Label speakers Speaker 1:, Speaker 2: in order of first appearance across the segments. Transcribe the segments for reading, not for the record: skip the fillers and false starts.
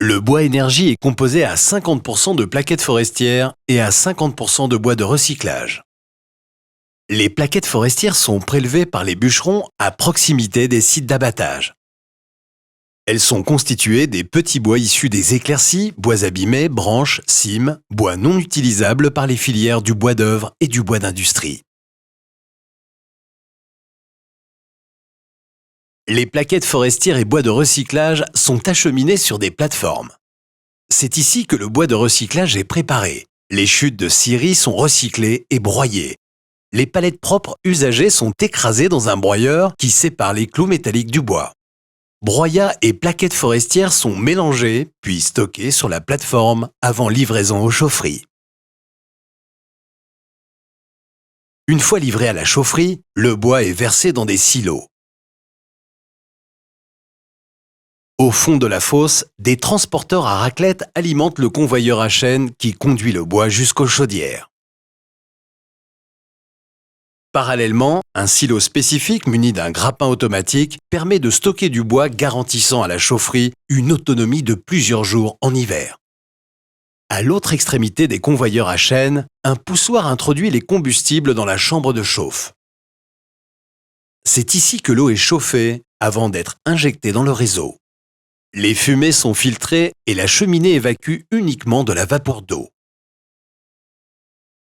Speaker 1: Le bois énergie est composé à 50% de plaquettes forestières et à 50% de bois de recyclage. Les plaquettes forestières sont prélevées par les bûcherons à proximité des sites d'abattage. Elles sont constituées des petits bois issus des éclaircies, bois abîmés, branches, cimes, bois non utilisables par les filières du bois d'œuvre et du bois d'industrie. Les plaquettes forestières et bois de recyclage sont acheminées sur des plateformes. C'est ici que le bois de recyclage est préparé. Les chutes de scierie sont recyclées et broyées. Les palettes propres usagées sont écrasées dans un broyeur qui sépare les clous métalliques du bois. Broyat et plaquettes forestières sont mélangées puis stockées sur la plateforme avant livraison aux chaufferies. Une fois livré à la chaufferie, le bois est versé dans des silos. Au fond de la fosse, des transporteurs à raclette alimentent le convoyeur à chaîne qui conduit le bois jusqu'aux chaudières. Parallèlement, un silo spécifique muni d'un grappin automatique permet de stocker du bois garantissant à la chaufferie une autonomie de plusieurs jours en hiver. À l'autre extrémité des convoyeurs à chaîne, un poussoir introduit les combustibles dans la chambre de chauffe. C'est ici que l'eau est chauffée avant d'être injectée dans le réseau. Les fumées sont filtrées et la cheminée évacue uniquement de la vapeur d'eau.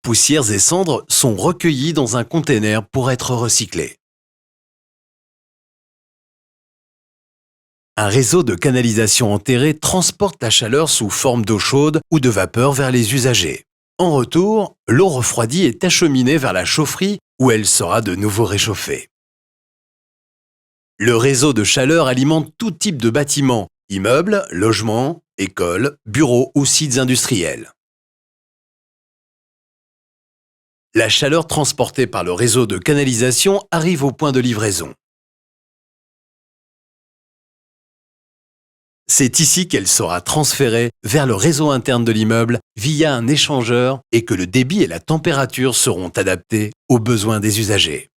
Speaker 1: Poussières et cendres sont recueillies dans un conteneur pour être recyclées. Un réseau de canalisation enterrée transporte la chaleur sous forme d'eau chaude ou de vapeur vers les usagers. En retour, l'eau refroidie est acheminée vers la chaufferie où elle sera de nouveau réchauffée. Le réseau de chaleur alimente tout type de bâtiments, immeubles, logements, écoles, bureaux ou sites industriels. La chaleur transportée par le réseau de canalisation arrive au point de livraison. C'est ici qu'elle sera transférée vers le réseau interne de l'immeuble via un échangeur et que le débit et la température seront adaptés aux besoins des usagers.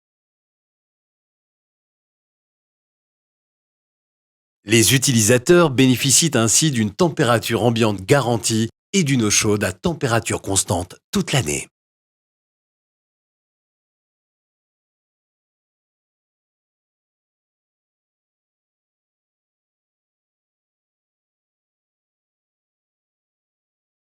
Speaker 1: Les utilisateurs bénéficient ainsi d'une température ambiante garantie et d'une eau chaude à température constante toute l'année.